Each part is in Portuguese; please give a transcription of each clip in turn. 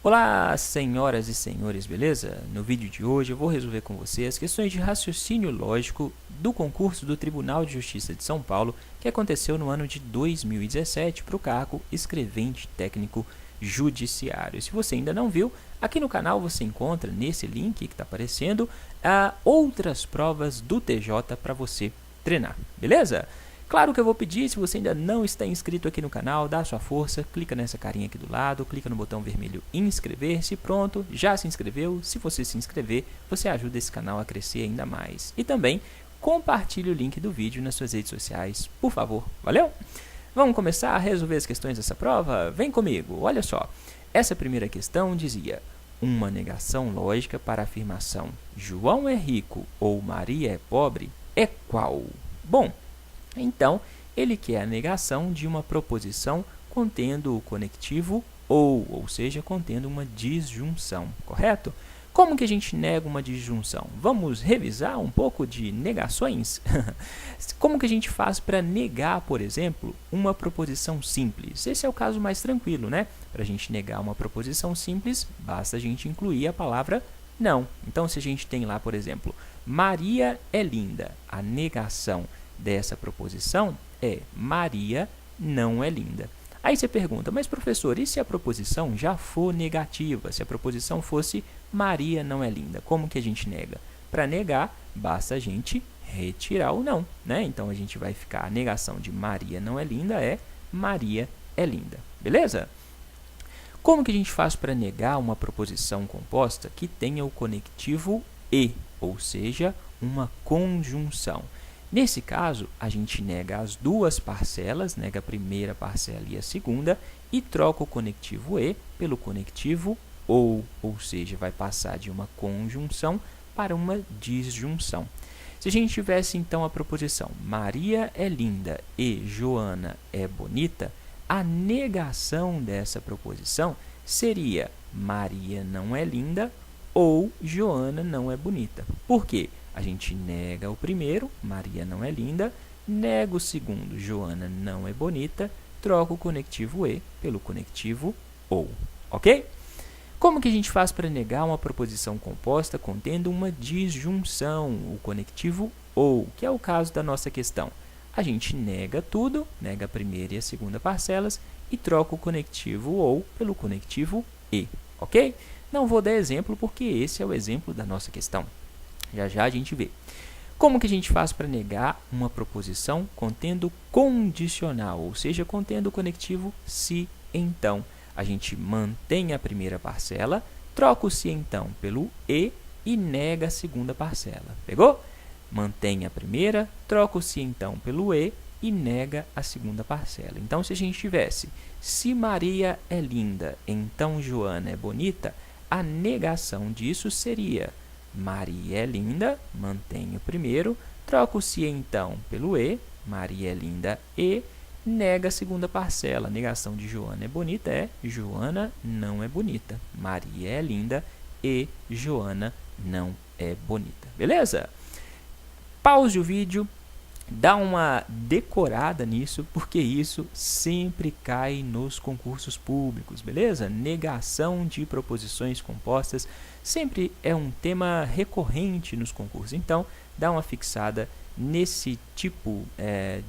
Olá, senhoras e senhores, beleza? No vídeo de hoje eu vou resolver com você as questões de raciocínio lógico do concurso do Tribunal de Justiça de São Paulo que aconteceu no ano de 2017 para o cargo escrevente técnico judiciário. Se você ainda não viu, aqui no canal você encontra nesse link que está aparecendo outras provas do TJ para você treinar, beleza? Claro que eu vou pedir, se você ainda não está inscrito aqui no canal, dá sua força, clica nessa carinha aqui do lado, clica no botão vermelho inscrever-se, pronto, já se inscreveu? Se você se inscrever, você ajuda esse canal a crescer ainda mais. E também, compartilhe o link do vídeo nas suas redes sociais, por favor, valeu? Vamos começar a resolver as questões dessa prova? Vem comigo, olha só. Essa primeira questão dizia: uma negação lógica para a afirmação João é rico ou Maria é pobre é qual? Bom, então, ele quer a negação de uma proposição contendo o conectivo ou seja, contendo uma disjunção, correto? Como que a gente nega uma disjunção? Vamos revisar um pouco de negações? Como que a gente faz para negar, por exemplo, uma proposição simples? Esse é o caso mais tranquilo, né? Para a gente negar uma proposição simples, basta a gente incluir a palavra não. Então, se a gente tem lá, por exemplo, Maria é linda, a negação dessa proposição é Maria não é linda. Aí você pergunta, mas professor, e se a proposição já for negativa? Se a proposição fosse Maria não é linda, como que a gente nega? Para negar, basta a gente retirar o não, né? Então, a gente vai ficar, a negação de Maria não é linda é Maria é linda, beleza? Como que a gente faz para negar uma proposição composta que tenha o conectivo e, ou seja, uma conjunção? Nesse caso, a gente nega as duas parcelas, nega a primeira parcela e a segunda, e troca o conectivo e pelo conectivo ou seja, vai passar de uma conjunção para uma disjunção. Se a gente tivesse, então, a proposição Maria é linda e Joana é bonita, a negação dessa proposição seria Maria não é linda ou Joana não é bonita. Por quê? A gente nega o primeiro, Maria não é linda, nega o segundo, Joana não é bonita, troca o conectivo e pelo conectivo ou, ok? Como que a gente faz para negar uma proposição composta contendo uma disjunção, o conectivo ou, que é o caso da nossa questão? A gente nega tudo, nega a primeira e a segunda parcelas e troca o conectivo ou pelo conectivo e, ok? Não vou dar exemplo porque esse é o exemplo da nossa questão. Já já a gente vê. Como que a gente faz para negar uma proposição contendo condicional, ou seja, contendo o conectivo se, então? A gente mantém a primeira parcela, troca o se, então, pelo e nega a segunda parcela. Pegou? Mantém a primeira, troca o se, então, pelo e nega a segunda parcela. Então, se a gente tivesse se Maria é linda, então Joana é bonita, a negação disso seria Maria é linda, mantém o primeiro, troca o se então pelo e, Maria é linda e, nega a segunda parcela. A negação de Joana é bonita é Joana não é bonita. Maria é linda e Joana não é bonita. Beleza? Pause o vídeo, dá uma decorada nisso, porque isso sempre cai nos concursos públicos, beleza? Negação de proposições compostas sempre é um tema recorrente nos concursos, então dá uma fixada nesse tipo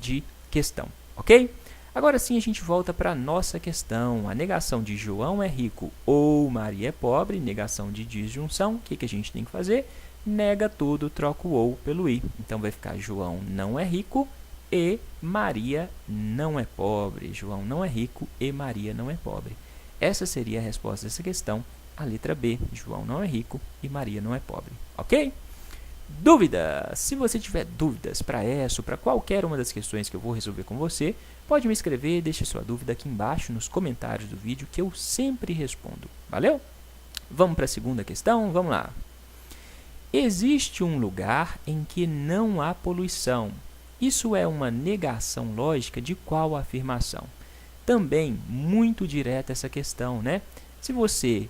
de questão, ok? Agora sim a gente volta para a nossa questão. A negação de João é rico ou Maria é pobre, negação de disjunção, o que a gente tem que fazer? Nega tudo, troca o ou pelo i. Então, vai ficar João não é rico e Maria não é pobre. João não é rico e Maria não é pobre. Essa seria a resposta dessa questão, a letra B. João não é rico e Maria não é pobre. Ok? Dúvida? Se você tiver dúvidas para essa ou para qualquer uma das questões que eu vou resolver com você, pode me escrever, deixe sua dúvida aqui embaixo nos comentários do vídeo que eu sempre respondo. Valeu? Vamos para a segunda questão? Vamos lá. Existe um lugar em que não há poluição. Isso é uma negação lógica de qual afirmação? Também muito direta essa questão, né? Se você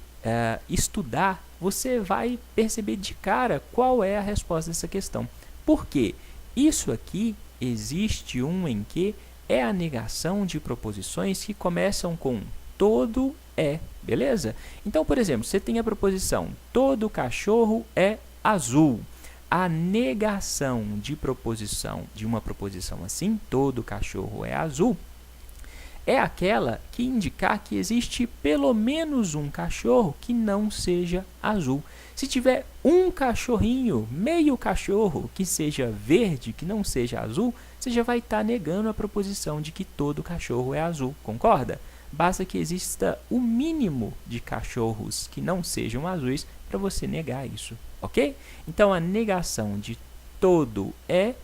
estudar, você vai perceber de cara qual é a resposta dessa questão. Por quê? Isso aqui, existe um em que é a negação de proposições que começam com todo é beleza? Então, por exemplo, você tem a proposição todo cachorro é azul. A negação de uma proposição assim, todo cachorro é azul, é aquela que indicar que existe pelo menos um cachorro que não seja azul. Se tiver um cachorrinho, meio cachorro, que seja verde, que não seja azul, você já vai estar negando a proposição de que todo cachorro é azul, concorda? Basta que exista o mínimo de cachorros que não sejam azuis para você negar isso, ok? Então, a negação de todo é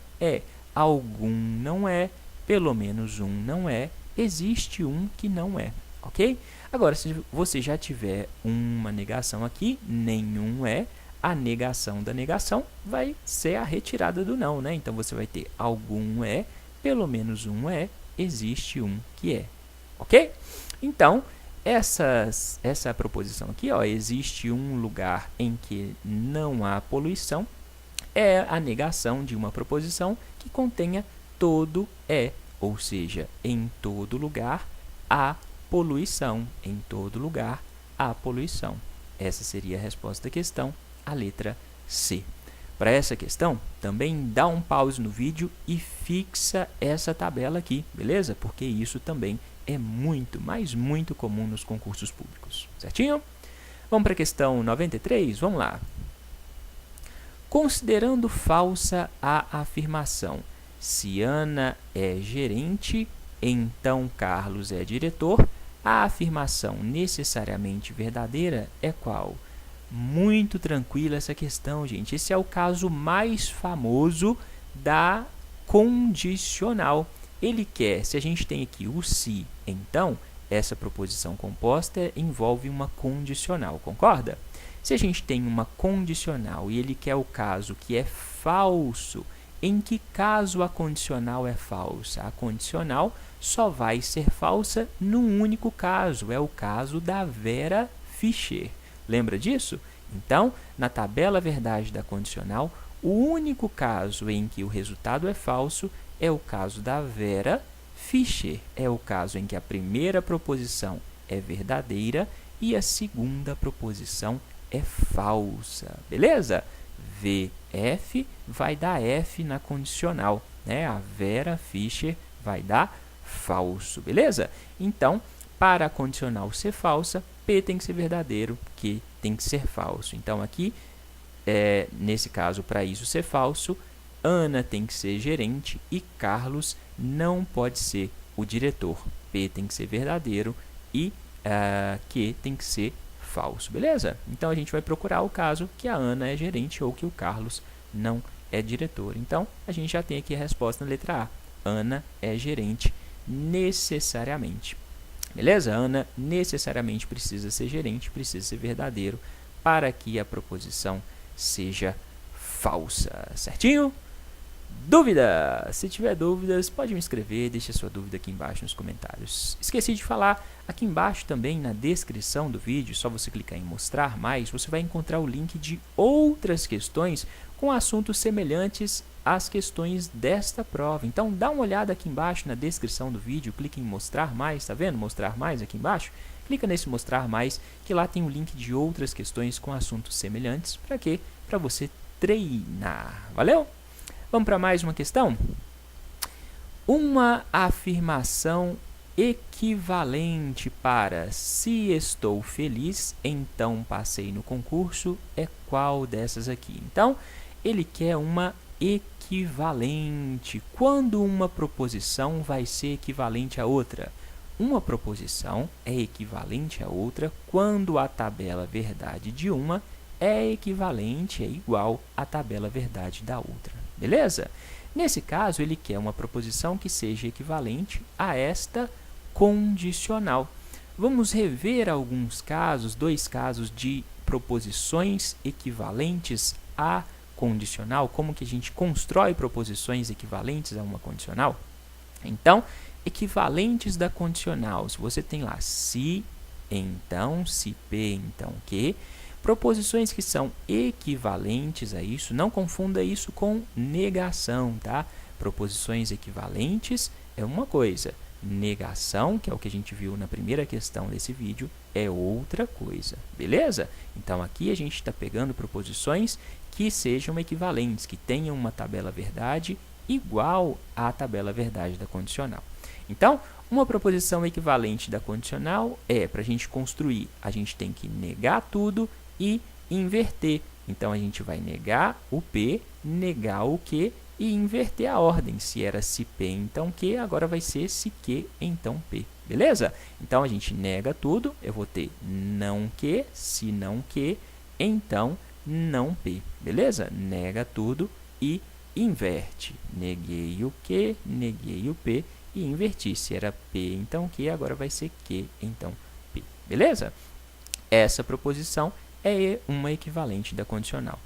algum não é, pelo menos um não é, existe um que não é, ok? Agora, se você já tiver uma negação aqui, nenhum é, a negação da negação vai ser a retirada do não, né? Então, você vai ter algum é, pelo menos um é, existe um que é, ok? Então, essa proposição aqui, ó, existe um lugar em que não há poluição, é a negação de uma proposição que contenha todo é, ou seja, em todo lugar há poluição. Em todo lugar há poluição. Essa seria a resposta da questão, a letra C. Para essa questão, também dá um pause no vídeo e fixa essa tabela aqui, beleza? Porque isso também é muito, mas muito comum nos concursos públicos, certinho? Vamos para a questão 93? Vamos lá. Considerando falsa a afirmação, se Ana é gerente, então Carlos é diretor, a afirmação necessariamente verdadeira é qual? Muito tranquila essa questão, gente. Esse é o caso mais famoso da condicional. Ele quer, se a gente tem aqui o se, então, essa proposição composta envolve uma condicional, concorda? Se a gente tem uma condicional e ele quer o caso que é falso, em que caso a condicional é falsa? A condicional só vai ser falsa num único caso, é o caso da Vera Fischer. Lembra disso? Então, na tabela verdade da condicional, o único caso em que o resultado é falso é o caso da Vera Fischer. É o caso em que a primeira proposição é verdadeira e a segunda proposição é falsa. Beleza? VF vai dar F na condicional, né? A Vera Fischer vai dar falso, beleza? Então, para a condicional ser falsa, P tem que ser verdadeiro, Q tem que ser falso. Então, aqui, nesse caso, para isso ser falso, Ana tem que ser gerente e Carlos não pode ser o diretor. P tem que ser verdadeiro e Q tem que ser falso, beleza? Então, a gente vai procurar o caso que a Ana é gerente ou que o Carlos não é diretor. Então, a gente já tem aqui a resposta na letra A. Ana é gerente necessariamente. Beleza? Ana necessariamente precisa ser gerente, precisa ser verdadeiro para que a proposição seja falsa. Certinho? Dúvida? Se tiver dúvidas, pode me escrever, deixe a sua dúvida aqui embaixo nos comentários. Esqueci de falar, aqui embaixo também na descrição do vídeo, só você clicar em mostrar mais, você vai encontrar o link de outras questões com assuntos semelhantes às questões desta prova. Então, dá uma olhada aqui embaixo na descrição do vídeo, clique em mostrar mais, tá vendo? Mostrar mais aqui embaixo. Clica nesse mostrar mais, que lá tem o link de outras questões com assuntos semelhantes. Para quê? Para você treinar. Valeu? Vamos para mais uma questão? Uma afirmação equivalente para se estou feliz, então passei no concurso, é qual dessas aqui? Então, ele quer uma equivalente. Quando uma proposição vai ser equivalente a outra? Uma proposição é equivalente a outra quando a tabela verdade de uma é equivalente, é igual à tabela verdade da outra. Beleza? Nesse caso, ele quer uma proposição que seja equivalente a esta condicional. Vamos rever alguns casos, dois casos de proposições equivalentes a condicional, como que a gente constrói proposições equivalentes a uma condicional. Então, equivalentes da condicional, se você tem lá se, então, se P, então que, proposições que são equivalentes a isso, não confunda isso com negação, tá? Proposições equivalentes é uma coisa, negação, que é o que a gente viu na primeira questão desse vídeo, é outra coisa, beleza? Então, aqui a gente está pegando proposições que sejam equivalentes, que tenham uma tabela verdade igual à tabela verdade da condicional. Então, uma proposição equivalente da condicional é, para a gente construir, a gente tem que negar tudo e inverter. Então, a gente vai negar o P, negar o Q e inverter a ordem. Se era se P, então Q, agora vai ser se Q, então P. Beleza? Então, a gente nega tudo. Eu vou ter não Q, se não Q, então não P. Beleza? Nega tudo e inverte. Neguei o Q, neguei o P e inverti. Se era P, então Q, agora vai ser Q, então P. Beleza? Essa proposição é uma equivalente da condicional.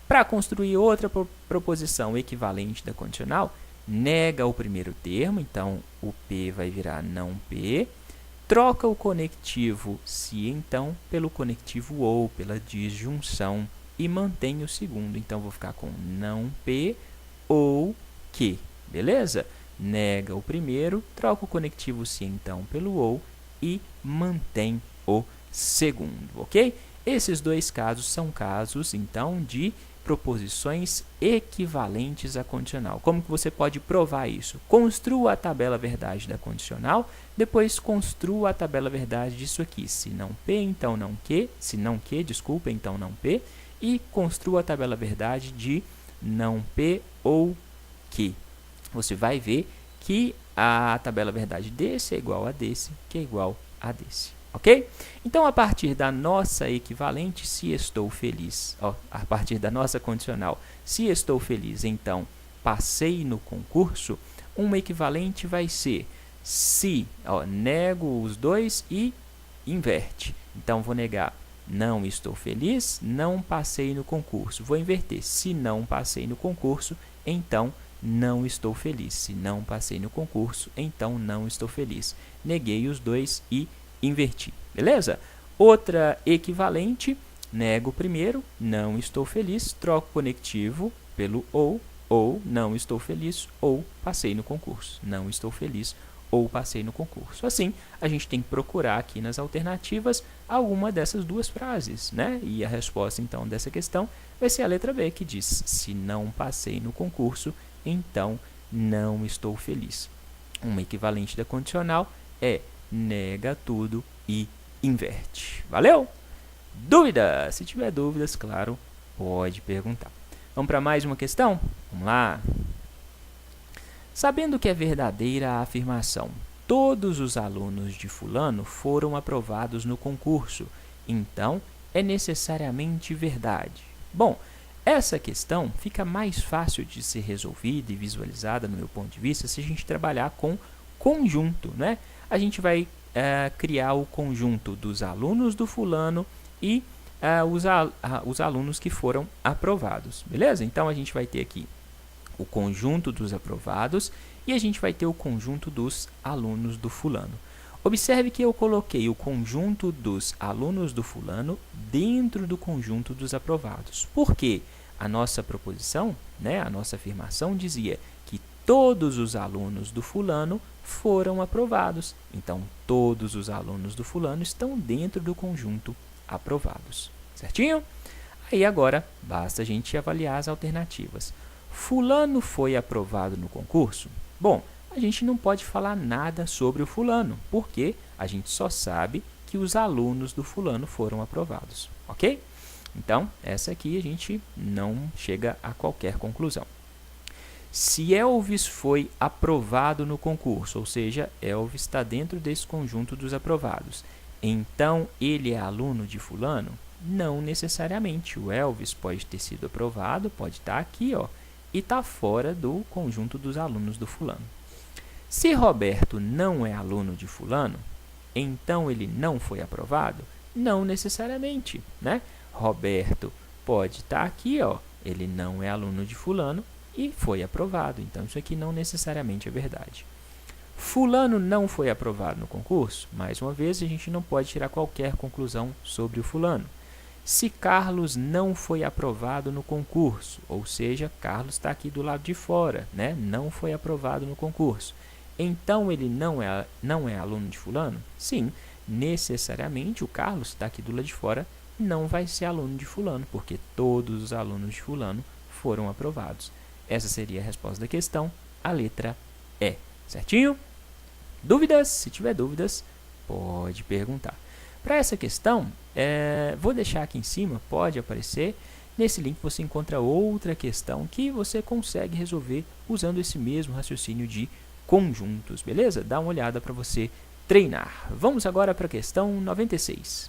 Para construir outra proposição equivalente da condicional, nega o primeiro termo, então o P vai virar não P, troca o conectivo se então pelo conectivo ou, pela disjunção, e mantém o segundo. Então, vou ficar com não P ou Q, beleza? Nega o primeiro, troca o conectivo se então pelo ou e mantém o segundo, ok? Esses dois casos são casos, então, de proposições equivalentes à condicional. Como que você pode provar isso? Construa a tabela verdade da condicional, depois construa a tabela verdade disso aqui. Se não P, então não Q. Se não Q, desculpa, então não P. E construa a tabela verdade de não P ou Q. Você vai ver que a tabela verdade desse é igual a desse, que é igual a desse. Ok? Então, a partir da nossa equivalente, se estou feliz, a partir da nossa condicional, se estou feliz, então, passei no concurso, uma equivalente vai ser se, nego os dois e inverte. Então, vou negar não estou feliz, não passei no concurso. Vou inverter. Se não passei no concurso, então não estou feliz. Se não passei no concurso, então não estou feliz. Neguei os dois e inverti. Beleza? Outra equivalente, nego o primeiro, não estou feliz, troco o conectivo pelo ou não estou feliz, ou passei no concurso. Não estou feliz, ou passei no concurso. Assim, a gente tem que procurar aqui nas alternativas alguma dessas duas frases, né? E a resposta, então, dessa questão vai ser a letra B, que diz, se não passei no concurso, então não estou feliz. Uma equivalente da condicional é nega tudo e inverte. Valeu? Dúvida? Se tiver dúvidas, claro, pode perguntar. Vamos para mais uma questão? Vamos lá. Sabendo que é verdadeira a afirmação, todos os alunos de fulano foram aprovados no concurso, então é necessariamente verdade. Bom, essa questão fica mais fácil de ser resolvida e visualizada, no meu ponto de vista, se a gente trabalhar com conjunto, né? A gente vai criar o conjunto dos alunos do fulano e os alunos que foram aprovados, beleza? Então, a gente vai ter aqui o conjunto dos aprovados e a gente vai ter o conjunto dos alunos do fulano. Observe que eu coloquei o conjunto dos alunos do fulano dentro do conjunto dos aprovados. Por quê? A nossa proposição, né, a nossa afirmação dizia que todos os alunos do fulano foram aprovados. Então, todos os alunos do fulano estão dentro do conjunto aprovados. Certinho? Aí agora, basta a gente avaliar as alternativas. Fulano foi aprovado no concurso? Bom, a gente não pode falar nada sobre o fulano, porque a gente só sabe que os alunos do fulano foram aprovados, ok? Então, essa aqui a gente não chega a qualquer conclusão. Se Elvis foi aprovado no concurso, ou seja, Elvis está dentro desse conjunto dos aprovados, então ele é aluno de fulano? Não necessariamente. O Elvis pode ter sido aprovado, pode estar aqui, e está fora do conjunto dos alunos do fulano. Se Roberto não é aluno de fulano, então ele não foi aprovado? Não necessariamente, né? Roberto pode estar aqui, ele não é aluno de fulano e foi aprovado. Então, isso aqui não necessariamente é verdade. Fulano não foi aprovado no concurso? Mais uma vez, a gente não pode tirar qualquer conclusão sobre o fulano. Se Carlos não foi aprovado no concurso, ou seja, Carlos está aqui do lado de fora, né? Não foi aprovado no concurso. então ele não é aluno de fulano? Sim, necessariamente o Carlos, que está aqui do lado de fora, não vai ser aluno de fulano, porque todos os alunos de fulano foram aprovados. Essa seria a resposta da questão, a letra E. Certinho? Dúvidas? Se tiver dúvidas, pode perguntar. Para essa questão, vou deixar aqui em cima, pode aparecer. Nesse link você encontra outra questão que você consegue resolver usando esse mesmo raciocínio de conjuntos, beleza? Dá uma olhada para você treinar. Vamos agora para a questão 96.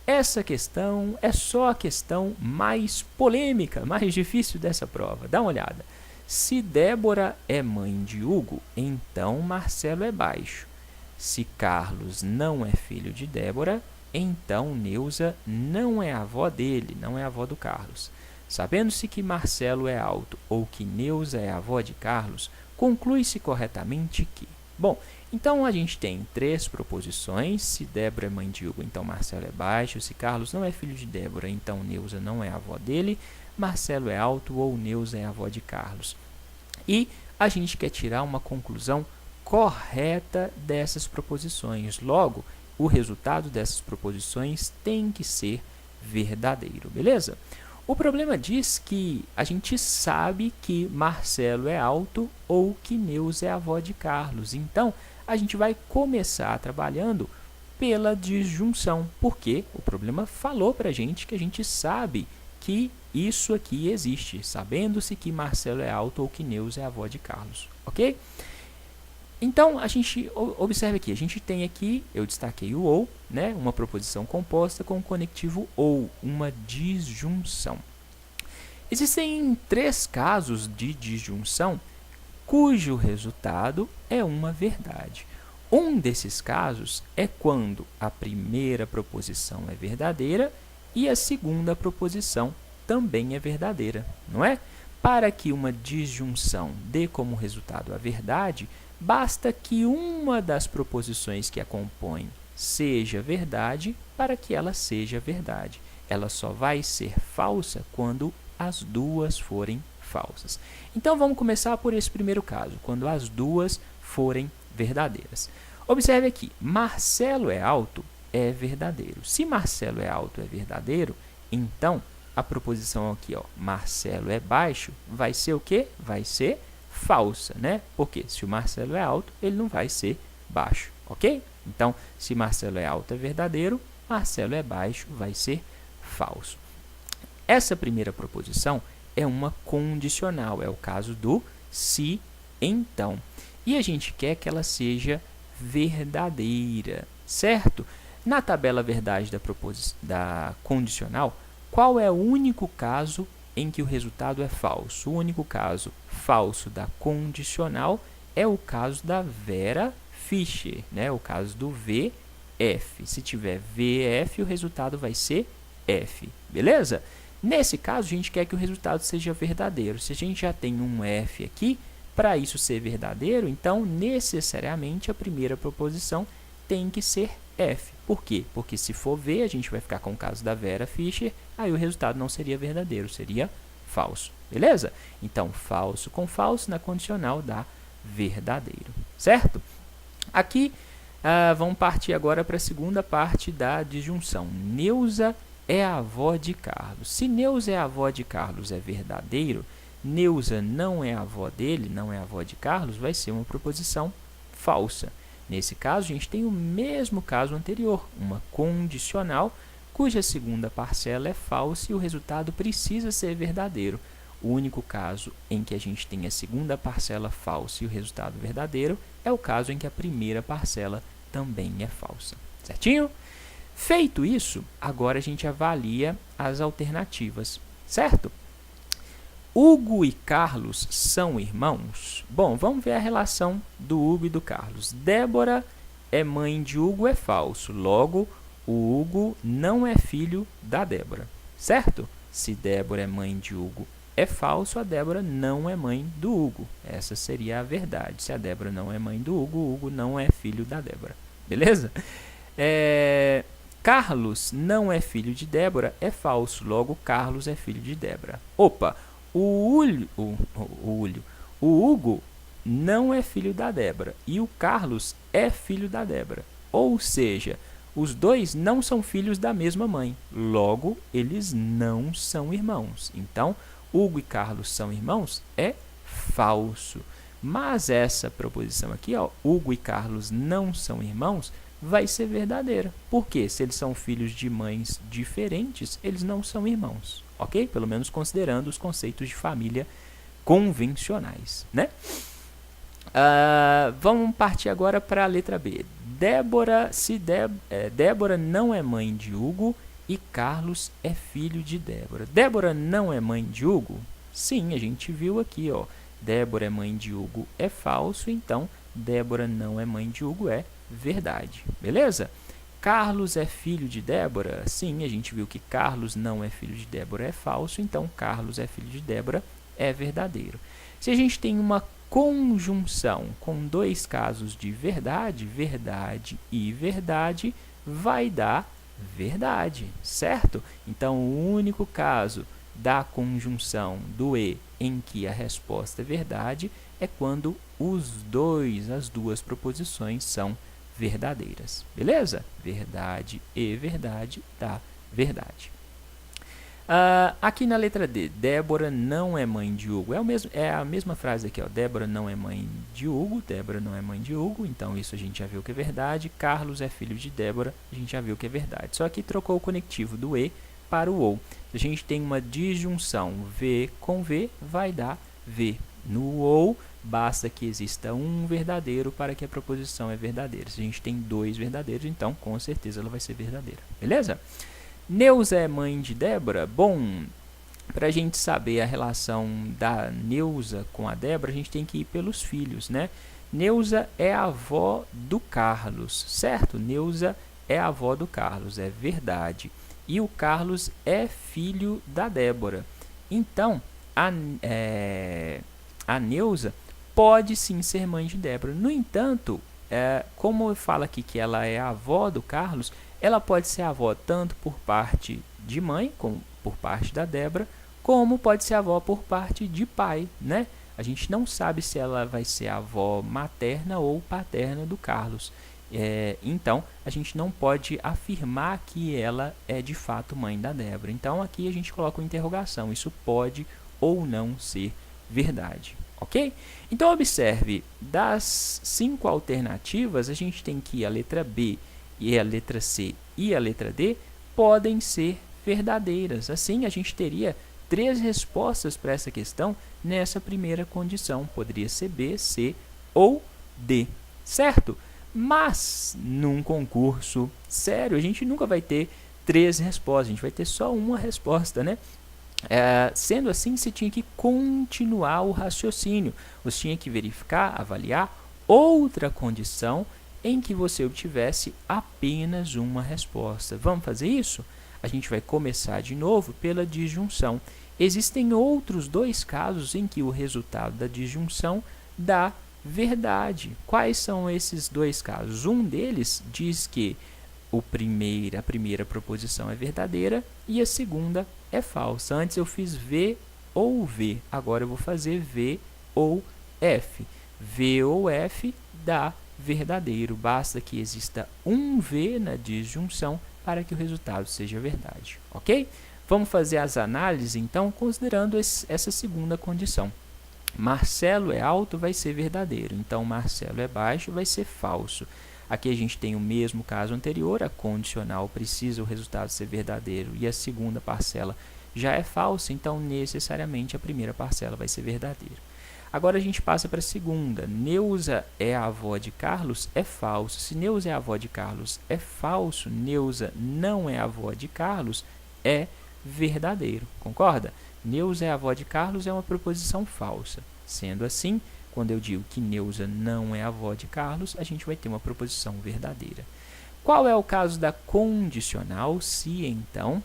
Essa questão é só a questão mais polêmica, mais difícil dessa prova. Dá uma olhada. Se Débora é mãe de Hugo, então Marcelo é baixo. Se Carlos não é filho de Débora, então Neuza não é avó dele, não é avó do Carlos. Sabendo-se que Marcelo é alto ou que Neuza é avó de Carlos, conclui-se corretamente que... Bom, então a gente tem 3 proposições. Se Débora é mãe de Hugo, então Marcelo é baixo. Se Carlos não é filho de Débora, então Neuza não é avó dele. Marcelo é alto ou Neuza é avó de Carlos. E a gente quer tirar uma conclusão correta dessas proposições. Logo, o resultado dessas proposições tem que ser verdadeiro, beleza? O problema diz que a gente sabe que Marcelo é alto ou que Neuza é avó de Carlos. Então, a gente vai começar trabalhando pela disjunção, porque o problema falou para a gente que a gente sabe que isso aqui existe, sabendo-se que Marcelo é alto ou que Neuza é avó de Carlos, ok? Então, a gente observe aqui, a gente tem aqui, eu destaquei o ou, né, uma proposição composta com o conectivo ou, uma disjunção. Existem 3 casos de disjunção cujo resultado é uma verdade. Um desses casos é quando a primeira proposição é verdadeira e a segunda proposição também é verdadeira, não é? Para que uma disjunção dê como resultado a verdade, basta que uma das proposições que a compõem seja verdade para que ela seja verdade. Ela só vai ser falsa quando as duas forem falsas. Então, vamos começar por esse primeiro caso, quando as duas forem verdadeiras. Observe aqui, Marcelo é alto é verdadeiro. Se Marcelo é alto é verdadeiro, então a proposição aqui, ó, Marcelo é baixo, vai ser o quê? Vai ser falsa, né? Porque se o Marcelo é alto, ele não vai ser baixo, ok? Então, se Marcelo é alto é verdadeiro, Marcelo é baixo vai ser falso. Essa primeira proposição é uma condicional, é o caso do se, então. E a gente quer que ela seja verdadeira, certo? Na tabela verdade da condicional, qual é o único caso em que o resultado é falso? O único caso falso da condicional é o caso da Vera Fischer, né? O caso do VF. Se tiver VF, o resultado vai ser F, beleza? Nesse caso, a gente quer que o resultado seja verdadeiro. Se a gente já tem um F aqui, para isso ser verdadeiro, então, necessariamente, a primeira proposição tem que ser F. Por quê? Porque se for V, a gente vai ficar com o caso da Vera Fischer, aí o resultado não seria verdadeiro, seria falso, beleza? Então, falso com falso na condicional dá verdadeiro, certo? Aqui, vamos partir agora para a segunda parte da disjunção. Neuza é a avó de Carlos. Se Neuza é a avó de Carlos é verdadeiro, Neuza não é a avó dele, não é a avó de Carlos, vai ser uma proposição falsa. Nesse caso, a gente tem o mesmo caso anterior, uma condicional, cuja segunda parcela é falsa e o resultado precisa ser verdadeiro. O único caso em que a gente tem a segunda parcela falsa e o resultado verdadeiro é o caso em que a primeira parcela também é falsa. Certinho? Feito isso, agora a gente avalia as alternativas, certo? Hugo e Carlos são irmãos? Bom, vamos ver a relação do Hugo e do Carlos. Débora é mãe de Hugo, é falso. Logo, o Hugo não é filho da Débora, certo? Se Débora é mãe de Hugo, é falso. A Débora não é mãe do Hugo. Essa seria a verdade. Se a Débora não é mãe do Hugo, o Hugo não é filho da Débora. Beleza? Carlos não é filho de Débora, é falso. Logo, Carlos é filho de Débora. Opa! O Hugo não é filho da Débora e o Carlos é filho da Débora. Ou seja, os dois não são filhos da mesma mãe. Logo, eles não são irmãos. Então, Hugo e Carlos são irmãos? É falso. Mas essa proposição aqui, ó, Hugo e Carlos não são irmãos, vai ser verdadeira. Porque se eles são filhos de mães diferentes, eles não são irmãos, ok? Pelo menos considerando os conceitos de família convencionais, né? Vamos partir agora para a letra B. Débora não é mãe de Hugo e Carlos é filho de Débora. Débora não é mãe de Hugo? Sim, a gente viu aqui, ó. Débora é mãe de Hugo é falso, então Débora não é mãe de Hugo é verdade, beleza? Carlos é filho de Débora? Sim, a gente viu que Carlos não é filho de Débora é falso, então Carlos é filho de Débora é verdadeiro. Se a gente tem uma conjunção com dois casos de verdade, verdade e verdade, vai dar verdade, certo? Então, o único caso da conjunção do E em que a resposta é verdade é quando as duas proposições são verdadeiras, beleza? Verdade e verdade dá verdade. Aqui na letra D, Débora não é mãe de Hugo. É a mesma frase aqui, ó. Débora não é mãe de Hugo. Débora não é mãe de Hugo. Então, isso a gente já viu que é verdade. Carlos é filho de Débora. A gente já viu que é verdade. Só que trocou o conectivo do E para o OU. Se a gente tem uma disjunção V com V, vai dar V. No OU, basta que exista um verdadeiro para que a proposição é verdadeira. Se a gente tem dois verdadeiros, então, com certeza, ela vai ser verdadeira. Beleza? Neuza é mãe de Débora? Bom, para a gente saber a relação da Neuza com a Débora, a gente tem que ir pelos filhos, né? Neuza é a avó do Carlos, certo? Neuza é a avó do Carlos, é verdade. E o Carlos é filho da Débora. Então, a Neuza pode sim ser mãe de Débora. No entanto, como fala aqui que ela é a avó do Carlos, ela pode ser avó tanto por parte de mãe, como por parte da Débora, como pode ser avó por parte de pai, né? A gente não sabe se ela vai ser avó materna ou paterna do Carlos. Então, a gente não pode afirmar que ela é de fato mãe da Débora. Então, aqui a gente coloca uma interrogação. Isso pode ou não ser verdade, ok? Então, observe, das 5 alternativas, a gente tem que a letra B e a letra C e a letra D podem ser verdadeiras. Assim, a gente teria 3 respostas para essa questão nessa primeira condição. Poderia ser B, C ou D, certo? Mas, num concurso sério, a gente nunca vai ter 3 respostas, a gente vai ter só uma resposta, né? Sendo assim, você tinha que continuar o raciocínio. Você tinha que verificar, avaliar outra condição em que você obtivesse apenas uma resposta. Vamos fazer isso? A gente vai começar de novo pela disjunção. Existem outros 2 casos em que o resultado da disjunção dá verdade. Quais são esses 2 casos? Um deles diz que a primeira proposição é verdadeira e a segunda é falsa. Antes eu fiz V ou V, agora eu vou fazer V ou F. V ou F dá verdadeiro, basta que exista um V na disjunção para que o resultado seja verdade, ok? Vamos fazer as análises, então, considerando essa segunda condição. Marcelo é alto, vai ser verdadeiro, então Marcelo é baixo, vai ser falso. Aqui a gente tem o mesmo caso anterior, a condicional precisa o resultado ser verdadeiro e a segunda parcela já é falsa, então necessariamente a primeira parcela vai ser verdadeira. Agora a gente passa para a segunda. Neuza é a avó de Carlos? É falso. Se Neuza é a avó de Carlos, é falso. Neuza não é a avó de Carlos, é verdadeiro. Concorda? Neuza é a avó de Carlos é uma proposição falsa. Sendo assim, quando eu digo que Neuza não é a avó de Carlos, a gente vai ter uma proposição verdadeira. Qual é o caso da condicional? Se, então,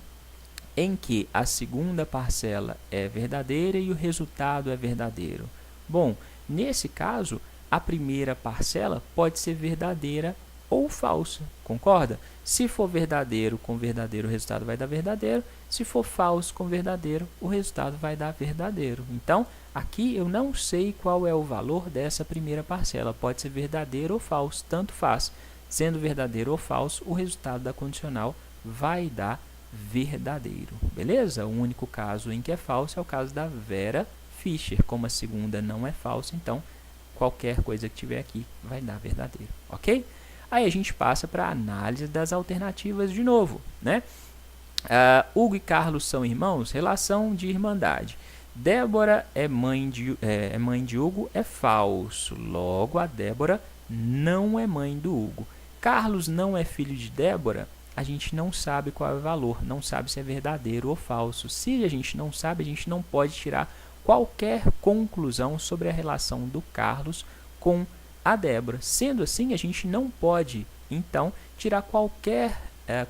em que a segunda parcela é verdadeira e o resultado é verdadeiro. Bom, nesse caso, a primeira parcela pode ser verdadeira ou falsa, concorda? Se for verdadeiro com verdadeiro, o resultado vai dar verdadeiro. Se for falso com verdadeiro, o resultado vai dar verdadeiro. Então, aqui eu não sei qual é o valor dessa primeira parcela. Pode ser verdadeiro ou falso, tanto faz. Sendo verdadeiro ou falso, o resultado da condicional vai dar verdadeiro, beleza? O único caso em que é falso é o caso da Vera Fischer. Como a segunda não é falsa, então qualquer coisa que tiver aqui vai dar verdadeiro, ok? Aí a gente passa para a análise das alternativas de novo, né? Hugo e Carlos são irmãos? Relação de irmandade. Débora é mãe de Hugo, é falso. Logo, a Débora não é mãe do Hugo. Carlos não é filho de Débora? A gente não sabe qual é o valor, não sabe se é verdadeiro ou falso. Se a gente não sabe, a gente não pode tirar qualquer conclusão sobre a relação do Carlos com a Débora. Sendo assim, a gente não pode, então, tirar qualquer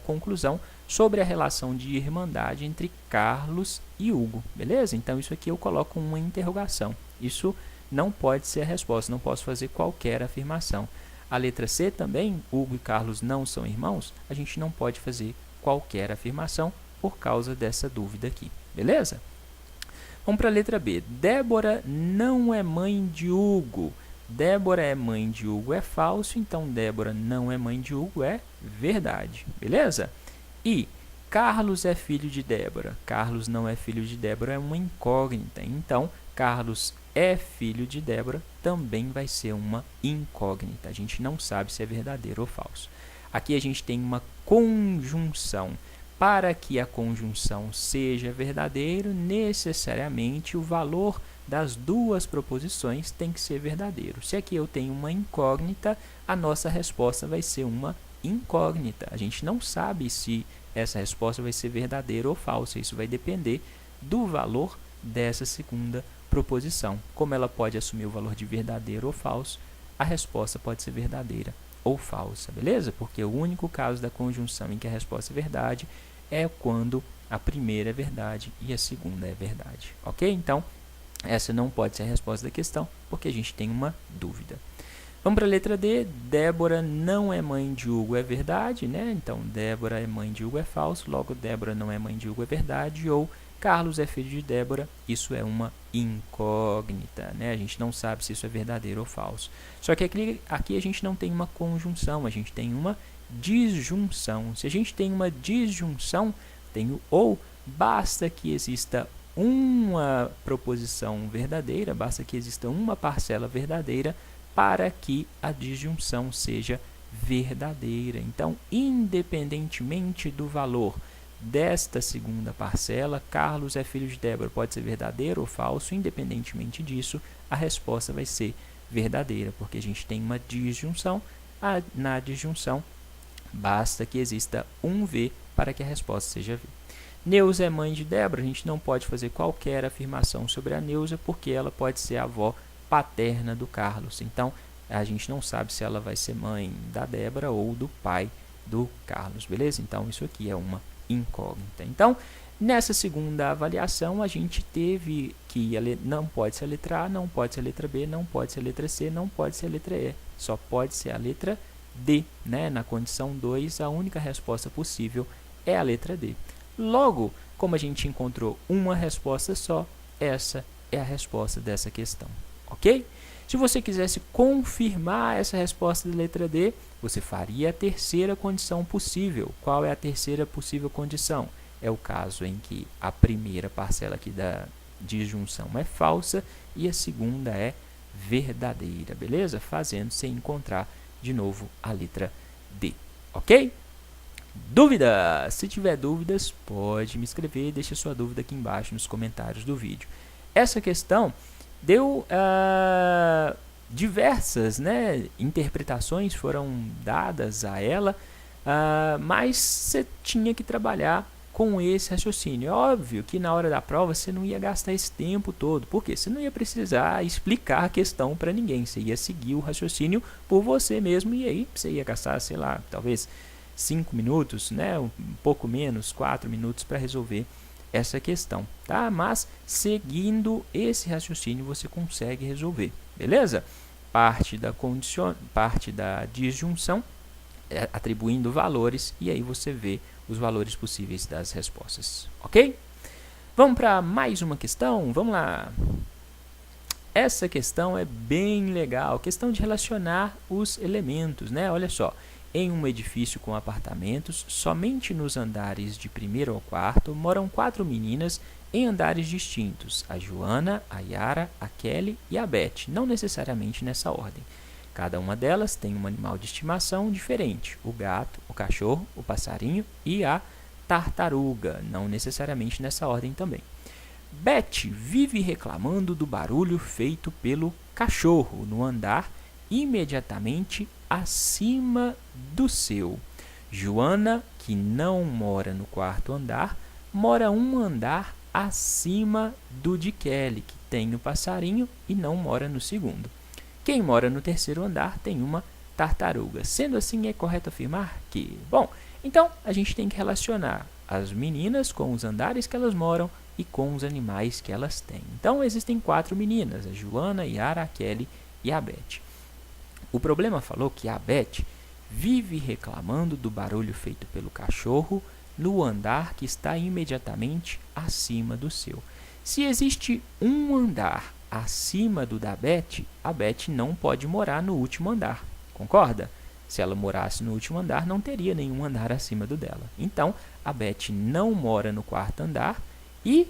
conclusão sobre a relação de irmandade entre Carlos e Hugo, beleza? Então, isso aqui eu coloco uma interrogação. Isso não pode ser a resposta, não posso fazer qualquer afirmação. A letra C também, Hugo e Carlos não são irmãos, a gente não pode fazer qualquer afirmação por causa dessa dúvida aqui, beleza? Vamos para a letra B. Débora não é mãe de Hugo. Débora é mãe de Hugo é falso, então Débora não é mãe de Hugo é verdade, beleza? E Carlos é filho de Débora. Carlos não é filho de Débora, é uma incógnita. Então, Carlos é filho de Débora também vai ser uma incógnita. A gente não sabe se é verdadeiro ou falso. Aqui a gente tem uma conjunção. Para que a conjunção seja verdadeira, necessariamente o valor das duas proposições tem que ser verdadeiro. Se aqui eu tenho uma incógnita, a nossa resposta vai ser uma incógnita. A gente não sabe se essa resposta vai ser verdadeira ou falsa. Isso vai depender do valor dessa segunda proposição. Como ela pode assumir o valor de verdadeiro ou falso, a resposta pode ser verdadeira ou falsa, beleza? Porque o único caso da conjunção em que a resposta é verdade é quando a primeira é verdade e a segunda é verdade, ok? Então, essa não pode ser a resposta da questão, porque a gente tem uma dúvida. Vamos para a letra D. Débora não é mãe de Hugo, é verdade, né? Então, Débora é mãe de Hugo, é falso. Logo, Débora não é mãe de Hugo, é verdade. Ou Carlos é filho de Débora, isso é uma incógnita, né? A gente não sabe se isso é verdadeiro ou falso. Só que aqui a gente não tem uma conjunção, a gente tem uma disjunção. Se a gente tem uma disjunção, tem o ou, basta que exista uma proposição verdadeira, basta que exista uma parcela verdadeira para que a disjunção seja verdadeira. Então, independentemente do valor desta segunda parcela, Carlos é filho de Débora, pode ser verdadeiro ou falso, independentemente disso, a resposta vai ser verdadeira, porque a gente tem uma disjunção, na disjunção basta que exista um V para que a resposta seja V. Neuza é mãe de Débora, a gente não pode fazer qualquer afirmação sobre a Neuza, porque ela pode ser a avó paterna do Carlos. Então, a gente não sabe se ela vai ser mãe da Débora ou do pai do Carlos, beleza? Então, isso aqui é uma incógnita. Então, nessa segunda avaliação, a gente teve que não pode ser a letra A, não pode ser a letra B, não pode ser a letra C, não pode ser a letra E. Só pode ser a letra D, né? Na condição 2, a única resposta possível é a letra D. Logo, como a gente encontrou uma resposta só, essa é a resposta dessa questão, ok? Se você quisesse confirmar essa resposta da letra D, você faria a terceira condição possível. Qual é a terceira possível condição? É o caso em que a primeira parcela aqui da disjunção é falsa e a segunda é verdadeira, beleza? Fazendo você encontrar de novo a letra D, ok? Dúvidas? Se tiver dúvidas, pode me escrever, deixa sua dúvida aqui embaixo nos comentários do vídeo. Essa questão deu diversas, né, interpretações foram dadas a ela, mas você tinha que trabalhar com esse raciocínio. É óbvio que na hora da prova você não ia gastar esse tempo todo, porque você não ia precisar explicar a questão para ninguém, você ia seguir o raciocínio por você mesmo e aí você ia gastar, sei lá, talvez 5 minutos, né, um pouco menos, 4 minutos para resolver essa questão, tá? Mas seguindo esse raciocínio você consegue resolver, beleza? Parte da disjunção atribuindo valores, e aí você vê os valores possíveis das respostas, ok? Vamos para mais uma questão? Vamos lá! Essa questão é bem legal, questão de relacionar os elementos, né? Olha só, em um edifício com apartamentos, somente nos andares de primeiro ao quarto, moram 4 meninas em andares distintos, a Joana, a Yara, a Kelly e a Beth, não necessariamente nessa ordem. Cada uma delas tem um animal de estimação diferente, o gato, o cachorro, o passarinho e a tartaruga, não necessariamente nessa ordem também. Beth vive reclamando do barulho feito pelo cachorro no andar imediatamente acima do seu. Joana, que não mora no quarto andar, mora um andar acima do de Kelly, que tem o passarinho e não mora no segundo. Quem mora no terceiro andar tem uma tartaruga. Sendo assim, é correto afirmar que... Bom, então a gente tem que relacionar as meninas com os andares que elas moram e com os animais que elas têm. Então, existem 4 meninas, a Joana, a Yara, a Kelly e a Beth. O problema falou que a Beth vive reclamando do barulho feito pelo cachorro no andar que está imediatamente acima do seu. Se existe um andar acima do da Beth, a Beth não pode morar no último andar, concorda? Se ela morasse no último andar, não teria nenhum andar acima do dela. Então, a Beth não mora no quarto andar e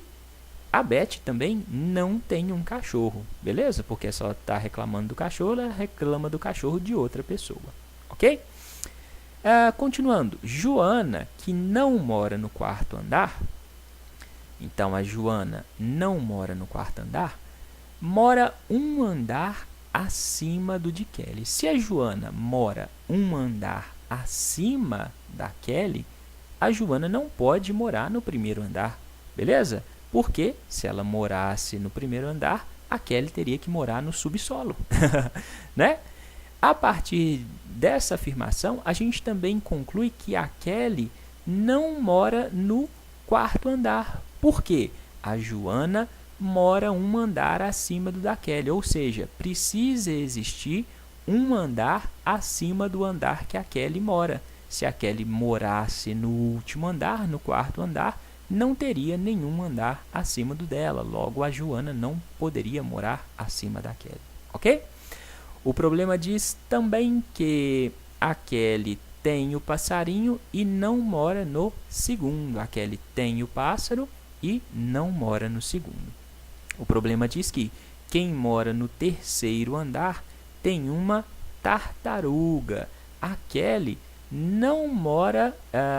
a Beth também não tem um cachorro, beleza? Porque se ela está reclamando do cachorro, ela reclama do cachorro de outra pessoa, ok? Continuando, Joana, que não mora no quarto andar, então a Joana não mora no quarto andar, mora um andar acima do de Kelly. Se a Joana mora um andar acima da Kelly, a Joana não pode morar no primeiro andar, beleza? Porque se ela morasse no primeiro andar, a Kelly teria que morar no subsolo, né? A partir dessa afirmação, a gente também conclui que a Kelly não mora no quarto andar. Por quê? A Joana mora um andar acima do da Kelly, ou seja, precisa existir um andar acima do andar que a Kelly mora. Se a Kelly morasse no último andar, no quarto andar, não teria nenhum andar acima do dela. Logo, a Joana não poderia morar acima da Kelly, ok? O problema diz também que a Kelly tem o passarinho e não mora no segundo. A Kelly tem o pássaro e não mora no segundo. O problema diz que quem mora no terceiro andar tem uma tartaruga. A Kelly não mora...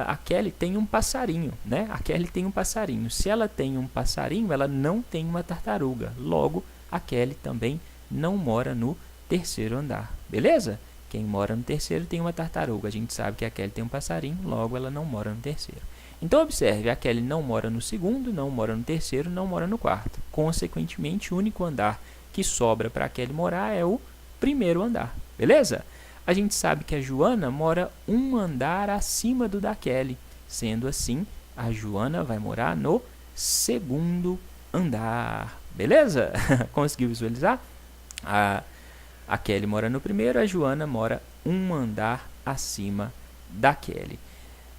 a Kelly tem um passarinho, né? A Kelly tem um passarinho. Se ela tem um passarinho, ela não tem uma tartaruga. Logo, a Kelly também não mora no terceiro andar, beleza? Quem mora no terceiro tem uma tartaruga. A gente sabe que a Kelly tem um passarinho, logo ela não mora no terceiro. Então, observe, a Kelly não mora no segundo, não mora no terceiro, não mora no quarto. Consequentemente, o único andar que sobra para a Kelly morar é o primeiro andar, beleza? A gente sabe que a Joana mora um andar acima do da Kelly. Sendo assim, a Joana vai morar no segundo andar, beleza? Conseguiu visualizar? A Kelly mora no primeiro, a Joana mora um andar acima da Kelly.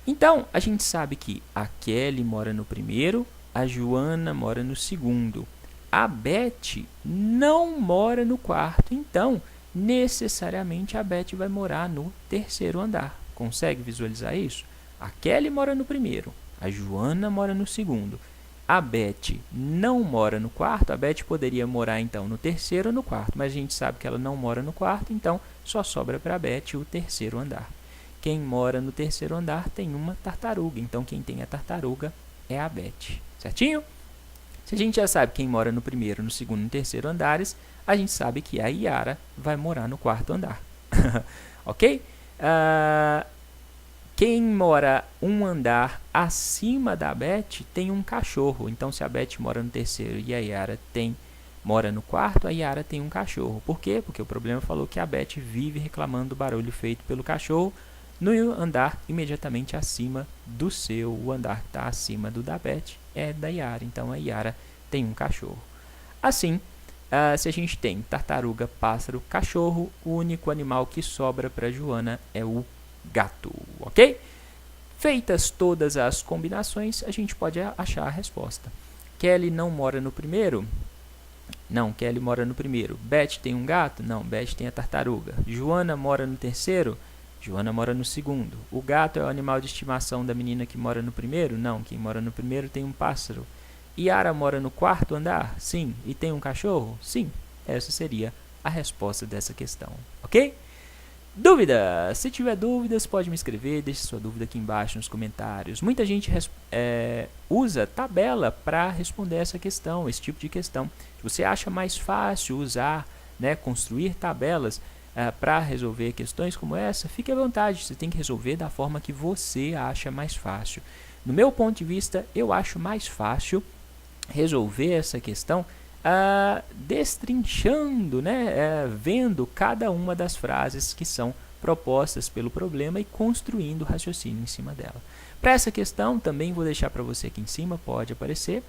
Então, a gente sabe que a Kelly mora no primeiro, a Joana mora no segundo. A Beth não mora no quarto, então, necessariamente a Beth vai morar no terceiro andar. Consegue visualizar isso? A Kelly mora no primeiro, a Joana mora no segundo. A Beth não mora no quarto, a Beth poderia morar então no terceiro ou no quarto, mas a gente sabe que ela não mora no quarto, então só sobra para a Beth o terceiro andar. Quem mora no terceiro andar tem uma tartaruga, então quem tem a tartaruga é a Beth, certinho? Se a gente já sabe quem mora no primeiro, no segundo e no terceiro andares, a gente sabe que a Yara vai morar no quarto andar, ok? Quem mora um andar acima da Beth tem um cachorro. Então, se a Beth mora no terceiro e a Yara mora no quarto, a Yara tem um cachorro. Por quê? Porque o problema falou que a Beth vive reclamando do barulho feito pelo cachorro no andar imediatamente acima do seu. O andar que está acima do da Beth é da Yara. Então, a Yara tem um cachorro. Assim, se a gente tem tartaruga, pássaro, cachorro, o único animal que sobra para Joana é o gato, ok? Feitas todas as combinações, a gente pode achar a resposta. Kelly não mora no primeiro? Não, Kelly mora no primeiro. Beth tem um gato? Não, Beth tem a tartaruga. Joana mora no terceiro? Joana mora no segundo. O gato é o animal de estimação da menina que mora no primeiro? Não, quem mora no primeiro tem um pássaro. Yara mora no quarto andar? Sim. E tem um cachorro? Sim. Essa seria a resposta dessa questão, ok? Dúvidas? Se tiver dúvidas, pode me escrever, deixe sua dúvida aqui embaixo nos comentários. Muita gente usa tabela para responder essa questão, esse tipo de questão. Se você acha mais fácil usar, né, construir tabelas para resolver questões como essa, fique à vontade, você tem que resolver da forma que você acha mais fácil. No meu ponto de vista, eu acho mais fácil resolver essa questão destrinchando, né, vendo cada uma das frases que são propostas pelo problema e construindo raciocínio em cima dela. Para essa questão, também vou deixar para você aqui em cima, pode aparecer.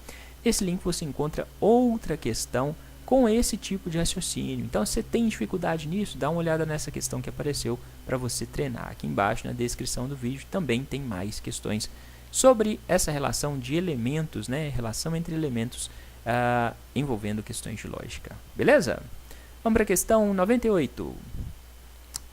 Esse link você encontra outra questão com esse tipo de raciocínio. Então, se você tem dificuldade nisso, dá uma olhada nessa questão que apareceu para você treinar. Aqui embaixo, na descrição do vídeo, também tem mais questões sobre essa relação de elementos, né, relação entre elementos envolvendo questões de lógica. Beleza? Vamos para a questão 98.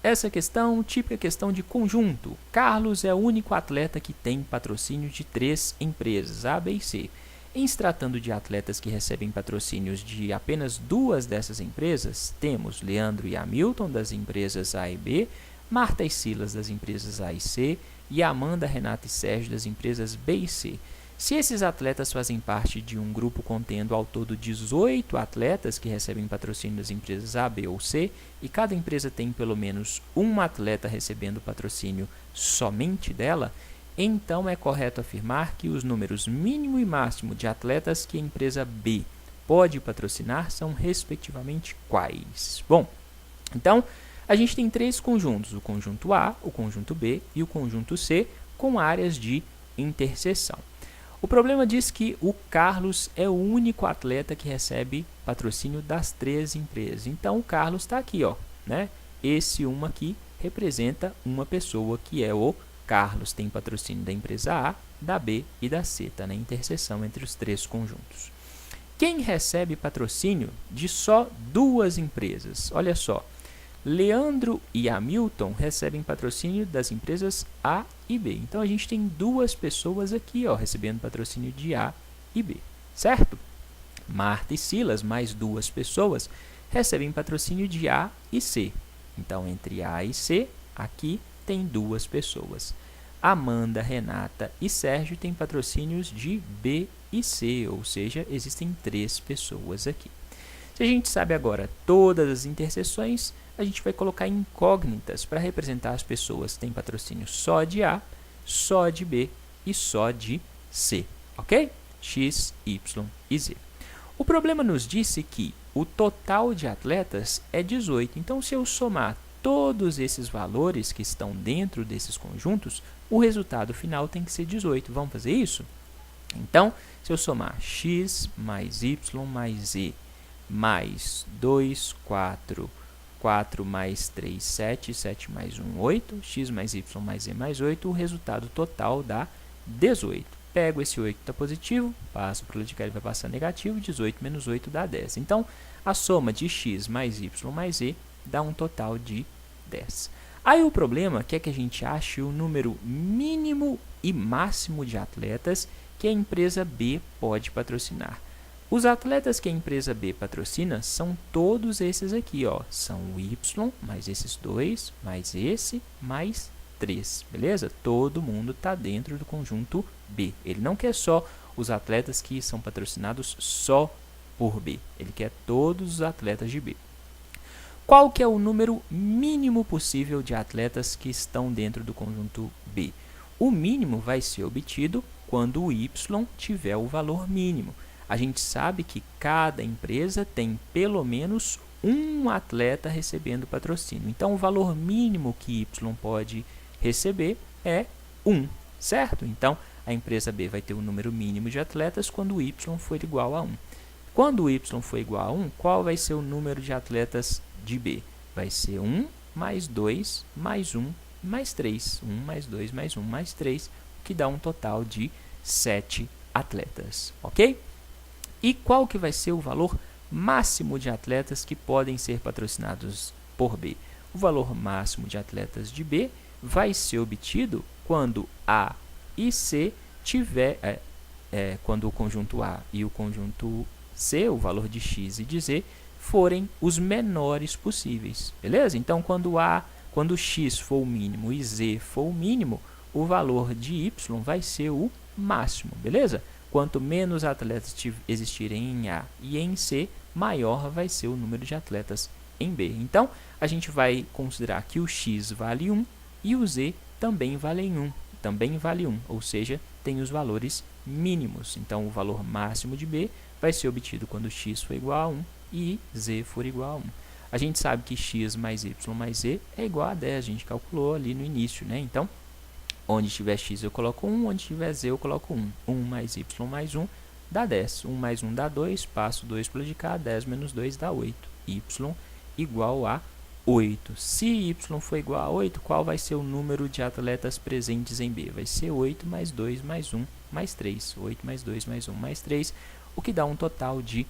Essa questão, típica questão de conjunto. Carlos é o único atleta que tem patrocínio de 3 empresas, A, B e C. Em se tratando de atletas que recebem patrocínios de apenas 2 dessas empresas, temos Leandro e Hamilton das empresas A e B, Marta e Silas das empresas A e C e Amanda, Renata e Sérgio das empresas B e C. Se esses atletas fazem parte de um grupo contendo ao todo 18 atletas que recebem patrocínio das empresas A, B ou C, e cada empresa tem pelo menos um atleta recebendo patrocínio somente dela, então é correto afirmar que os números mínimo e máximo de atletas que a empresa B pode patrocinar são respectivamente quais? Bom, então a gente tem 3 conjuntos, o conjunto A, o conjunto B e o conjunto C, com áreas de interseção. O problema diz que o Carlos é o único atleta que recebe patrocínio das 3 empresas. Então, o Carlos está aqui, ó, né? Esse aqui representa uma pessoa que é o Carlos. Tem patrocínio da empresa A, da B e da C. Está na interseção entre os 3 conjuntos. Quem recebe patrocínio de só 2 empresas? Olha só. Leandro e Hamilton recebem patrocínio das empresas A e B. Então, a gente tem 2 pessoas aqui, ó, recebendo patrocínio de A e B, certo? Marta e Silas, mais 2 pessoas, recebem patrocínio de A e C. Então, entre A e C, aqui tem 2 pessoas. Amanda, Renata e Sérgio têm patrocínios de B e C, ou seja, existem 3 pessoas aqui. Se a gente sabe agora todas as interseções, a gente vai colocar incógnitas para representar as pessoas que têm patrocínio só de A, só de B e só de C, ok? X, Y e Z. O problema nos disse que o total de atletas é 18, então se eu somar todos esses valores que estão dentro desses conjuntos, o resultado final tem que ser 18. Vamos fazer isso? Então, se eu somar X mais Y mais Z mais 2, 4, 4 mais 3, 7, 7 mais 1, 8, x mais y mais z mais 8, o resultado total dá 18. Pego esse 8 que está positivo, passo para o lado de cá, ele vai passar negativo, 18 menos 8 dá 10. Então, a soma de x mais y mais z dá um total de 10. Aí o problema é que a gente ache o número mínimo e máximo de atletas que a empresa B pode patrocinar. Os atletas que a empresa B patrocina são todos esses aqui, ó. São o Y, mais esses 2, mais esse, mais 3, beleza? Todo mundo está dentro do conjunto B. Ele não quer só os atletas que são patrocinados só por B. Ele quer todos os atletas de B. Qual que é o número mínimo possível de atletas que estão dentro do conjunto B? O mínimo vai ser obtido quando o Y tiver o valor mínimo. A gente sabe que cada empresa tem pelo menos um atleta recebendo patrocínio. Então, o valor mínimo que Y pode receber é 1, certo? Então, a empresa B vai ter o número mínimo de atletas quando o Y for igual a 1. Quando o Y for igual a 1, qual vai ser o número de atletas de B? Vai ser 1 mais 2 mais 1 mais 3. 1 mais 2 mais 1 mais 3, que dá um total de 7 atletas, ok? E qual que vai ser o valor máximo de atletas que podem ser patrocinados por B? O valor máximo de atletas de B vai ser obtido quando A e C tiver, quando o conjunto A e o conjunto C, o valor de X e de Z, forem os menores possíveis, beleza? Então, quando X for o mínimo e Z for o mínimo, o valor de Y vai ser o máximo, beleza? Quanto menos atletas existirem em A e em C, maior vai ser o número de atletas em B. Então, a gente vai considerar que o X vale 1 e o Z também vale 1, ou seja, tem os valores mínimos. Então, o valor máximo de B vai ser obtido quando X for igual a 1 e Z for igual a 1. A gente sabe que X mais Y mais Z é igual a 10, a gente calculou ali no início, né? Então, onde tiver X eu coloco 1, onde tiver Z eu coloco 1. 1 mais Y mais 1 dá 10. 1 mais 1 dá 2, passo 2 para de cá, 10 menos 2 dá 8. Y igual a 8. Se Y for igual a 8, qual vai ser o número de atletas presentes em B? Vai ser 8 mais 2 mais 1 mais 3. 8 mais 2 mais 1 mais 3, o que dá um total de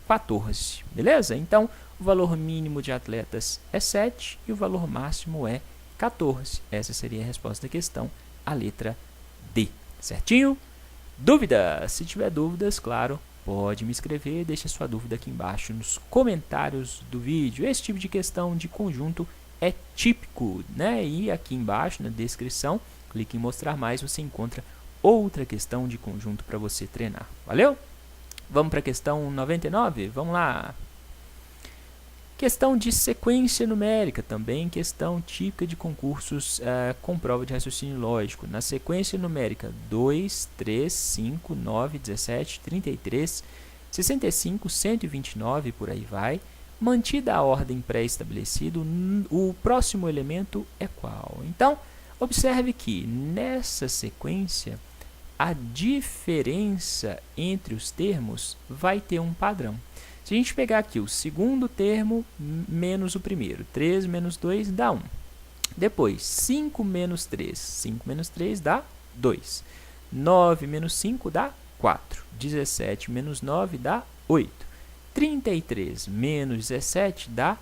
14. Beleza? Então, o valor mínimo de atletas é 7 e o valor máximo é 14. Essa seria a resposta da questão, a letra D. Certinho? Dúvidas? Se tiver dúvidas, claro, pode me escrever, deixa sua dúvida aqui embaixo nos comentários do vídeo. Esse tipo de questão de conjunto é típico, né? E aqui embaixo, na descrição, clique em mostrar mais, você encontra outra questão de conjunto para você treinar. Valeu? Vamos para a questão 99? Vamos lá! Questão de sequência numérica, também questão típica de concursos com prova de raciocínio lógico. Na sequência numérica 2, 3, 5, 9, 17, 33, 65, 129, por aí vai. Mantida a ordem pré-estabelecida, o próximo elemento é qual? Então, observe que nessa sequência, a diferença entre os termos vai ter um padrão. Se a gente pegar aqui o segundo termo menos o primeiro, 3 menos 2 dá 1. Depois, 5 menos 3, 5 menos 3 dá 2. 9 menos 5 dá 4. 17 menos 9 dá 8. 33 menos 17 dá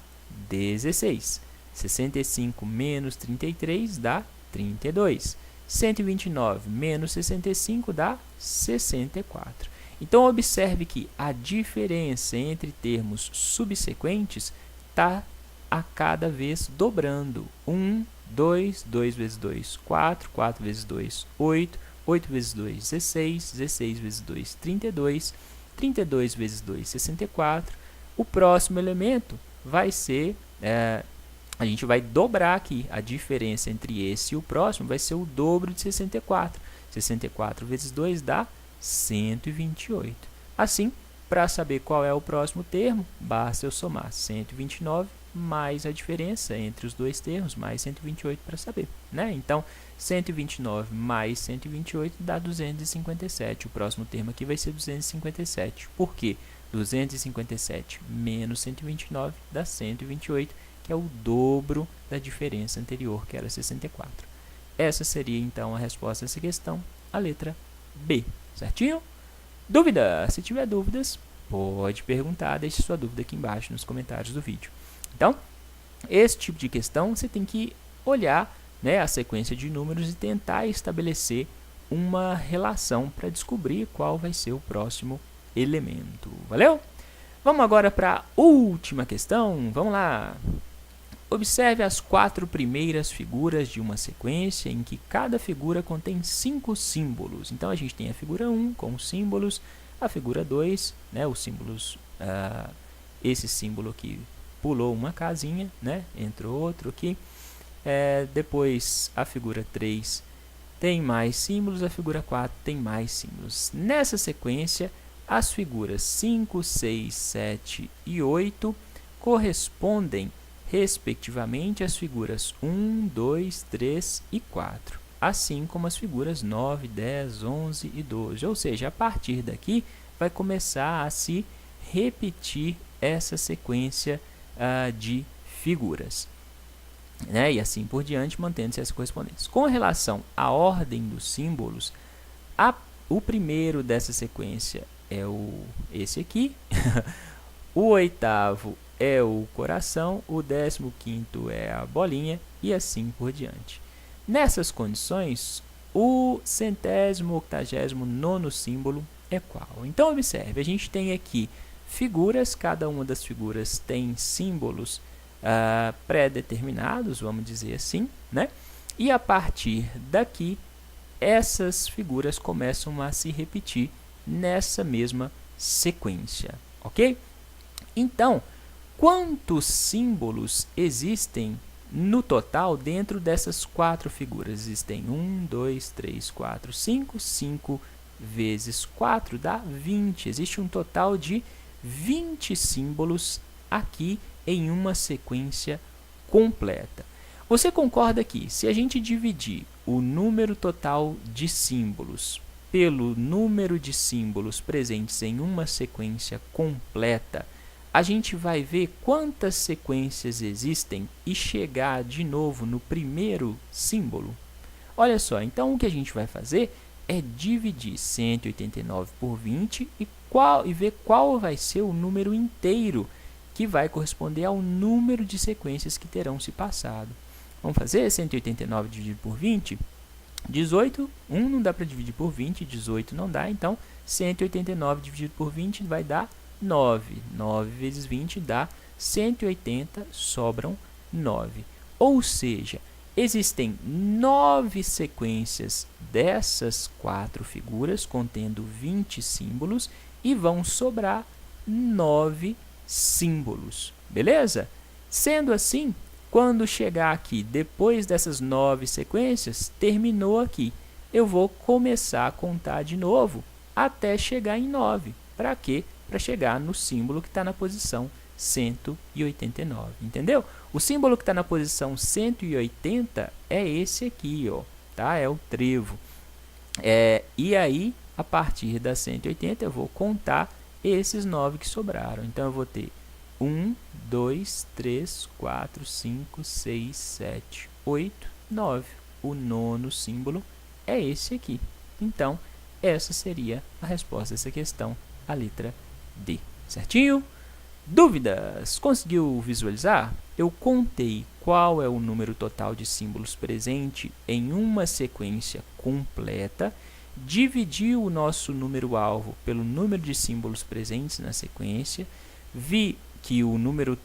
16. 65 menos 33 dá 32. 129 menos 65 dá 64. Então, observe que a diferença entre termos subsequentes está a cada vez dobrando. 1, 2, 2 vezes 2, 4, 4 vezes 2, 8, 8 vezes 2, 16, 16 vezes 2, 32, 32 vezes 2, 64. O próximo elemento vai ser, a gente vai dobrar aqui, a diferença entre esse e o próximo vai ser o dobro de 64. 64 vezes 2 dá 128. Assim, para saber qual é o próximo termo, basta eu somar 129 mais a diferença entre os dois termos, mais 128 para saber, né? Então, 129 mais 128 dá 257. O próximo termo aqui vai ser 257. Por quê? 257 menos 129 dá 128, que é o dobro da diferença anterior, que era 64. Essa seria, então, a resposta a essa questão, a letra B. Certinho? Dúvida? Se tiver dúvidas, pode perguntar, deixe sua dúvida aqui embaixo nos comentários do vídeo. Então, esse tipo de questão você tem que olhar, né, a sequência de números e tentar estabelecer uma relação para descobrir qual vai ser o próximo elemento. Valeu? Vamos agora para a última questão. Vamos lá! Observe as 4 primeiras figuras de uma sequência em que cada figura contém 5 símbolos. Então, a gente tem a figura 1 com os símbolos, a figura 2, né, os símbolos, esse símbolo aqui pulou uma casinha, né, entrou outro aqui. Depois, a figura 3 tem mais símbolos, a figura 4 tem mais símbolos. Nessa sequência, as figuras 5, 6, 7 e 8 correspondem respectivamente as figuras 1, 2, 3 e 4, assim como as figuras 9, 10, 11 e 12. Ou seja, a partir daqui vai começar a se repetir essa sequência de figuras. né? E assim por diante, mantendo-se essa correspondência. Com relação à ordem dos símbolos, o primeiro dessa sequência é esse aqui, o oitavo é o coração, o 15º é a bolinha e assim por diante. Nessas condições, o 189º símbolo é qual? Então, observe, a gente tem aqui figuras, cada uma das figuras tem símbolos pré-determinados, vamos dizer assim, né? E a partir daqui, essas figuras começam a se repetir nessa mesma sequência, ok? Então, quantos símbolos existem no total dentro dessas 4 figuras? Existem 1, 2, 3, 4, 5. 5 vezes 4 dá 20. Existe um total de 20 símbolos aqui em uma sequência completa. Você concorda que, se a gente dividir o número total de símbolos pelo número de símbolos presentes em uma sequência completa, a gente vai ver quantas sequências existem e chegar de novo no primeiro símbolo? Olha só, então o que a gente vai fazer é dividir 189 por 20 e ver qual vai ser o número inteiro que vai corresponder ao número de sequências que terão se passado. Vamos fazer 189 dividido por 20? 18, 1 não dá para dividir por 20, 18 não dá, então 189 dividido por 20 vai dar 9. 9 vezes 20 dá 180, sobram 9. Ou seja, existem 9 sequências dessas 4 figuras, contendo 20 símbolos, e vão sobrar 9 símbolos, beleza? Sendo assim, quando chegar aqui, depois dessas 9 sequências, terminou aqui. Eu vou começar a contar de novo até chegar em 9. Para quê? Para chegar no símbolo que está na posição 189, entendeu? O símbolo que está na posição 180 é esse aqui, ó, tá? É o trevo. E aí, a partir da 180, eu vou contar esses 9 que sobraram. Então, eu vou ter 1, 2, 3, 4, 5, 6, 7, 8, 9. O nono símbolo é esse aqui. Então, essa seria a resposta dessa questão, a letra D. Certinho? Dúvidas? Conseguiu visualizar? Eu contei qual é o número total de símbolos presente em uma sequência completa, dividi o nosso número-alvo pelo número de símbolos presentes na sequência, vi que o número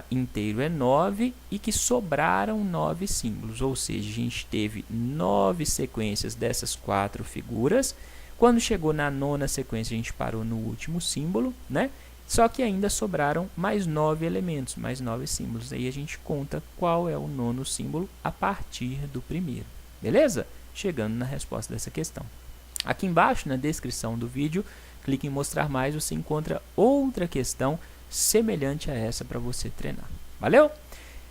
inteiro é 9 e que sobraram 9 símbolos, ou seja, a gente teve 9 sequências dessas 4 figuras. Quando chegou na nona sequência, a gente parou no último símbolo, né? Só que ainda sobraram mais 9 elementos, mais 9 símbolos. Aí a gente conta qual é o nono símbolo a partir do primeiro, beleza? Chegando na resposta dessa questão. Aqui embaixo, na descrição do vídeo, clique em mostrar mais, você encontra outra questão semelhante a essa para você treinar. Valeu?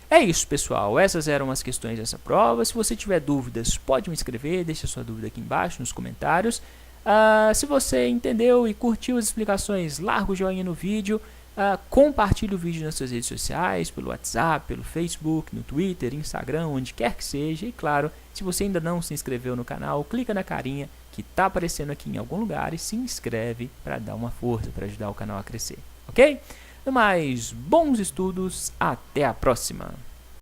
É isso, pessoal. Essas eram as questões dessa prova. Se você tiver dúvidas, pode me escrever, deixa sua dúvida aqui embaixo nos comentários. Se você entendeu e curtiu as explicações, larga o joinha no vídeo, compartilhe o vídeo nas suas redes sociais, pelo WhatsApp, pelo Facebook, no Twitter, Instagram, onde quer que seja. E claro, se você ainda não se inscreveu no canal, clica na carinha que está aparecendo aqui em algum lugar e se inscreve para dar uma força, para ajudar o canal a crescer, ok? No mais, bons estudos, até a próxima!